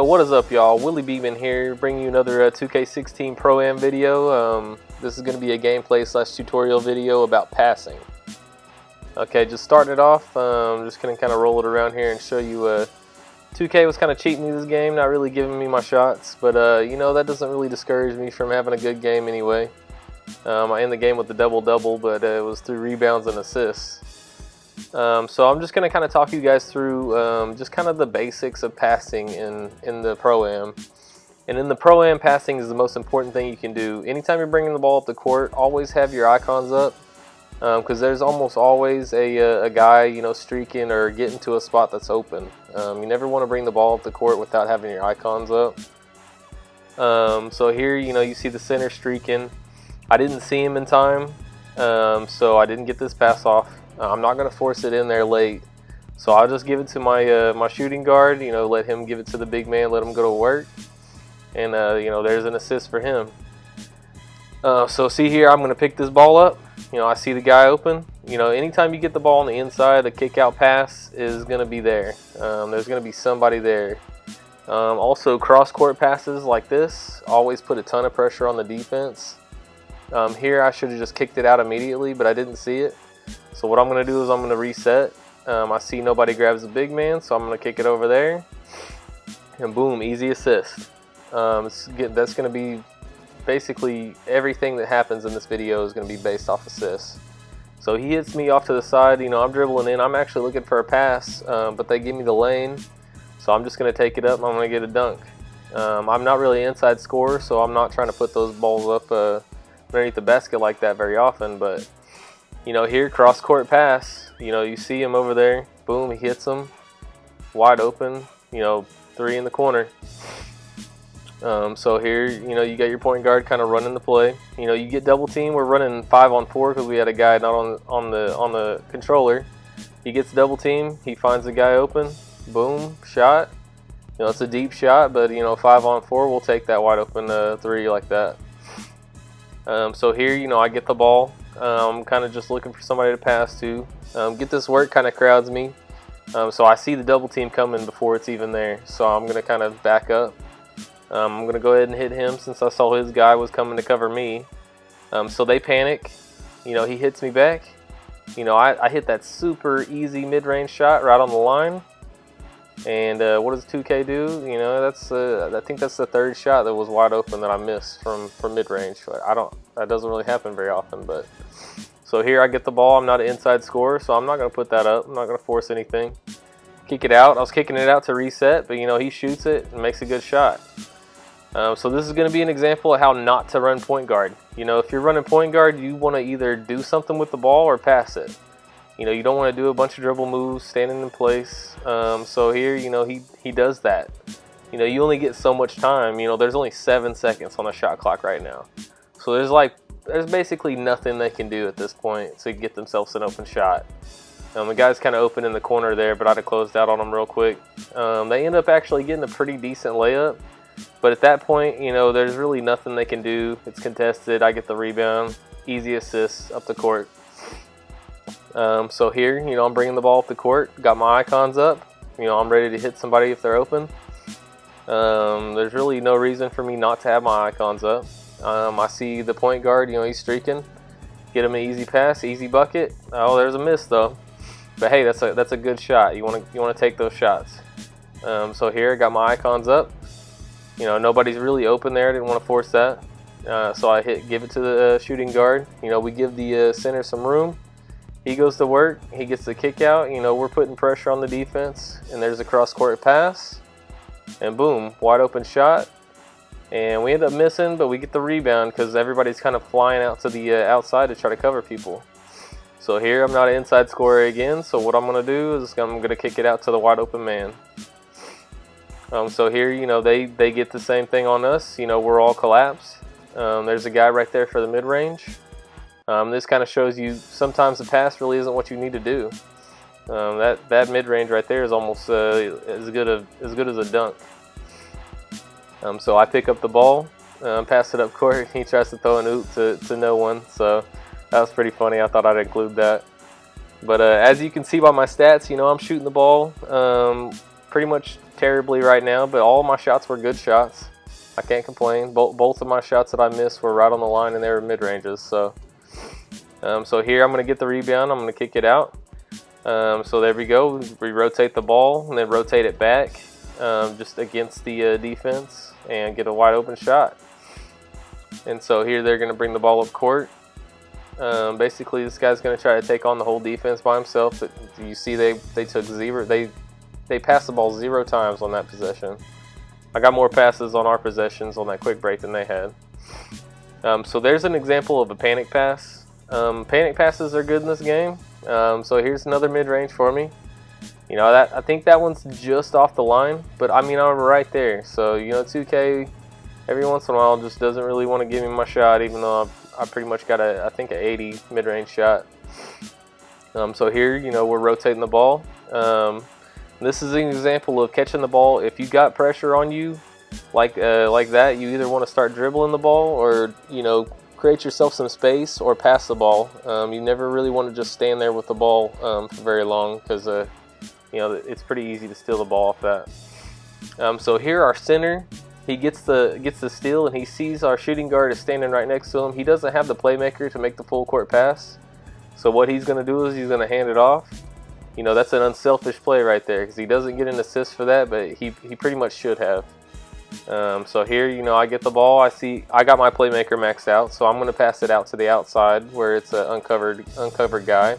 So what is up, y'all? Willie Beeman here, bringing you another 2K16 ProAm video. This is going to be a gameplay / tutorial video about passing. Okay, just starting it off, just going to kind of roll it around here and show you 2K was kind of cheating me this game, not really giving me my shots, but you know, that doesn't really discourage me from having a good game anyway. I end the game with the double-double, but it was through rebounds and assists. So I'm just going to kind of talk you guys through just kind of the basics of passing in the Pro-Am. And in the Pro-Am, passing is the most important thing you can do. Anytime you're bringing the ball up the court, always have your icons up, because there's almost always a guy, you know, streaking or getting to a spot that's open. You never want to bring the ball up the court without having your icons up. So here, you know, you see the center streaking. I didn't see him in time, so I didn't get this pass off. I'm not going to force it in there late, so I'll just give it to my my shooting guard, you know, let him give it to the big man, let him go to work, and you know, there's an assist for him. So see here, I'm going to pick this ball up. You know, I see the guy open. You know, anytime you get the ball on the inside, the kick out pass is going to be there. There's going to be somebody there. Also, cross court passes like this always put a ton of pressure on the defense. Here I should have just kicked it out immediately, but I didn't see it. So what I'm going to do is I'm going to reset. I see nobody grabs the big man, so I'm going to kick it over there. And boom, easy assist. That's going to be basically everything that happens in this video is going to be based off assists. So he hits me off to the side. You know, I'm dribbling in. I'm actually looking for a pass, but they give me the lane. So I'm just going to take it up and I'm going to get a dunk. I'm not really an inside scorer, so I'm not trying to put those balls up underneath the basket like that very often, but you know, here, cross court pass, you know, you see him over there, boom, he hits him, wide open, you know, three in the corner. So here, you know, you got your point guard kind of running the play. You know, you get double team. We're running 5-on-4 because we had a guy not on the controller. He gets double team. He finds the guy open. Boom, shot. You know, it's a deep shot, but you know, 5-on-4, we'll take that wide open three like that. So here, you know, I get the ball. I'm kind of just looking for somebody to pass to. Get this work kind of crowds me. So I see the double team coming before it's even there. So I'm going to kind of back up. I'm going to go ahead and hit him since I saw his guy was coming to cover me. So they panic. You know, he hits me back. You know, I hit that super easy mid-range shot right on the line. And what does 2K do? You know, that's I think that's the third shot that was wide open that I missed from mid-range. That doesn't really happen very often. But so here I get the ball. I'm not an inside scorer, so I'm not going to put that up. I'm not going to force anything. Kick it out. I was kicking it out to reset, but you know, he shoots it and makes a good shot. So this is going to be an example of how not to run point guard. You know, if you're running point guard, you want to either do something with the ball or pass it. You know, you don't want to do a bunch of dribble moves, standing in place. So here, you know, he does that. You know, you only get so much time. You know, there's only 7 seconds on the shot clock right now. So there's basically nothing they can do at this point to get themselves an open shot. The guy's kind of open in the corner there, but I'd have closed out on him real quick. They end up actually getting a pretty decent layup. But at that point, you know, there's really nothing they can do. It's contested. I get the rebound. Easy assist up the court. So here, you know, I'm bringing the ball up the court. Got my icons up. You know, I'm ready to hit somebody if they're open. There's really no reason for me not to have my icons up. I see the point guard, you know, he's streaking. Get him an easy pass, easy bucket. Oh, there's a miss though. But hey, that's a good shot. You want to take those shots. So here, I got my icons up. You know, nobody's really open there. I didn't want to force that. So I give it to the shooting guard. You know, we give the center some room. He goes to work. He gets the kick out. You know, we're putting pressure on the defense. And there's a cross-court pass. And boom, wide open shot. And we end up missing, but we get the rebound because everybody's kind of flying out to the outside to try to cover people. So here, I'm not an inside scorer again. So what I'm going to do is I'm going to kick it out to the wide open man. So here, you know, they get the same thing on us. You know, we're all collapsed. There's a guy right there for the mid-range. This kind of shows you sometimes the pass really isn't what you need to do. That mid-range right there is almost as good as a dunk. So I pick up the ball, pass it up court. He tries to throw an oop to no one. So that was pretty funny. I thought I'd include that. But as you can see by my stats, you know, I'm shooting the ball pretty much terribly right now, but all my shots were good shots. I can't complain. Both of my shots that I missed were right on the line, and they were mid-ranges. So, so here I'm going to get the rebound. I'm going to kick it out. So there we go. We rotate the ball and then rotate it back just against the defense and get a wide open shot. And so here they're going to bring the ball up court. Basically, this guy's going to try to take on the whole defense by himself. But you see, they took zero. They passed the ball 0 times on that possession. I got more passes on our possessions on that quick break than they had. So there's an example of a panic pass. Panic passes are good in this game. So here's another mid-range for me. You know, I think that one's just off the line, but I mean, I'm right there. So, you know, 2K every once in a while just doesn't really want to give me my shot, even though I pretty much got I think an 80 mid-range shot. So here, you know, we're rotating the ball. This is an example of catching the ball. If you got pressure on you like that, you either want to start dribbling the ball or, you know, create yourself some space or pass the ball. You never really want to just stand there with the ball for very long, because you know, it's pretty easy to steal the ball off that. So here our center, he gets the steal, and he sees our shooting guard is standing right next to him. He doesn't have the playmaker to make the full court pass. So what he's going to do is he's going to hand it off. You know, that's an unselfish play right there, because he doesn't get an assist for that, but he pretty much should have. So here, you know, I get the ball. I got my playmaker maxed out, so I'm going to pass it out to the outside where it's an uncovered guy,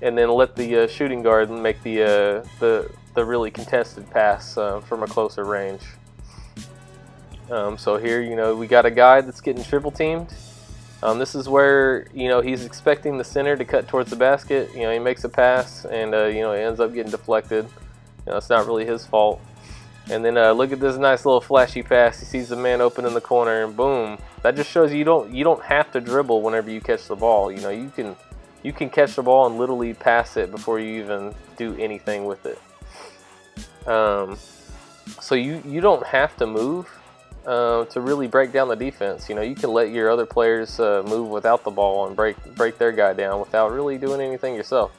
and then let the shooting guard make the really contested pass from a closer range. So here, you know, we got a guy that's getting triple teamed. This is where, you know, he's expecting the center to cut towards the basket. You know, he makes a pass, and you know, it ends up getting deflected. You know, it's not really his fault. And then look at this nice little flashy pass. He sees the man open in the corner, and boom. That just shows you don't have to dribble whenever you catch the ball. You know, you can catch the ball and literally pass it before you even do anything with it. So you don't have to move to really break down the defense. You know, you can let your other players move without the ball and break their guy down without really doing anything yourself.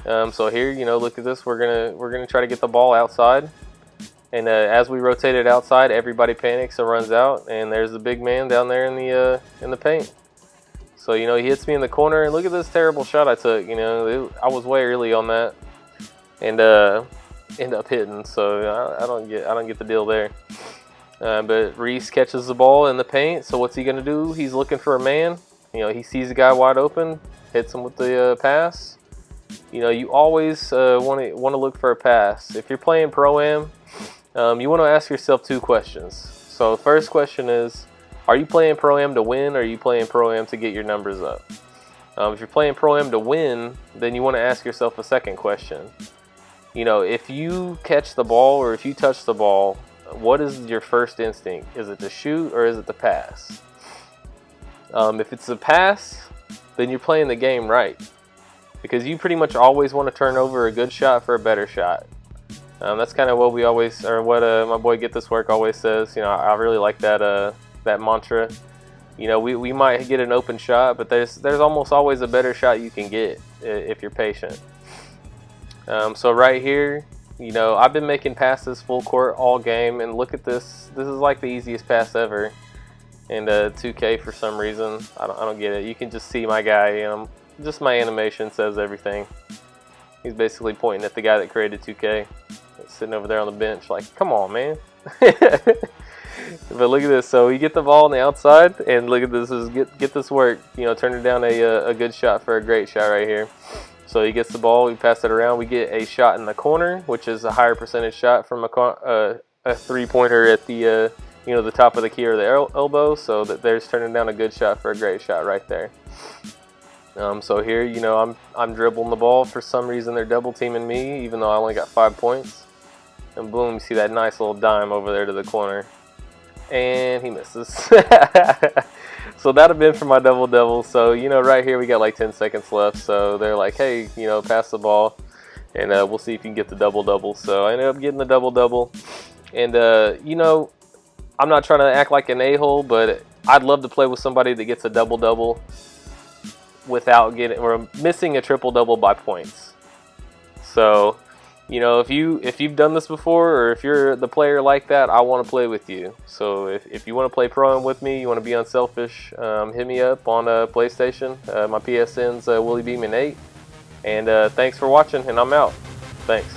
So here, you know, look at this. We're gonna try to get the ball outside, and as we rotate it outside, everybody panics and runs out, and there's the big man down there in the paint. So, you know, he hits me in the corner, and look at this terrible shot I took. You know, I was way early on that, and end up hitting. So I don't get the deal there. But Reese catches the ball in the paint. So what's he gonna do? He's looking for a man. You know, he sees a guy wide open, hits him with the pass. You know, you always want to look for a pass. If you're playing ProAm, you want to ask yourself 2 questions. So the first question is, are you playing ProAm to win, or are you playing ProAm to get your numbers up? If you're playing ProAm to win, then you want to ask yourself a second question. You know, if you catch the ball or if you touch the ball, what is your first instinct? Is it to shoot or is it to pass? If it's a pass, then you're playing the game right, because you pretty much always want to turn over a good shot for a better shot. That's kind of what we always, or what my boy Get This Work always says. You know, I really like that mantra. You know, we might get an open shot, but there's almost always a better shot you can get if you're patient. So right here, you know, I've been making passes full court all game, and look at this. This is like the easiest pass ever. And 2K, for some reason, I don't get it. You can just see my guy. You know, just my animation says everything. He's basically pointing at the guy that created 2K, sitting over there on the bench, like, come on, man. But look at this. So we get the ball on the outside, and look at this. Get this work. You know, turning down a good shot for a great shot right here. So he gets the ball. We pass it around. We get a shot in the corner, which is a higher percentage shot from a 3-pointer at the you know, the top of the key or the elbow. So that there's turning down a good shot for a great shot right there. So here, you know, I'm dribbling the ball. For some reason, they're double teaming me, even though I only got 5 points. And boom, you see that nice little dime over there to the corner. And he misses. So that'd have been for my double-double. So, you know, right here we got like 10 seconds left. So they're like, hey, you know, pass the ball, and we'll see if you can get the double-double. So I ended up getting the double-double. And, you know, I'm not trying to act like an a-hole, but I'd love to play with somebody that gets a double-double without getting, or missing a triple-double by points. So, you know, if you've done this before, or if you're the player like that, I want to play with you. So if you want to play ProAm with me, you want to be Unselfish, hit me up on PlayStation. My PSN's WillieBeeman8. And thanks for watching, and I'm out. Thanks.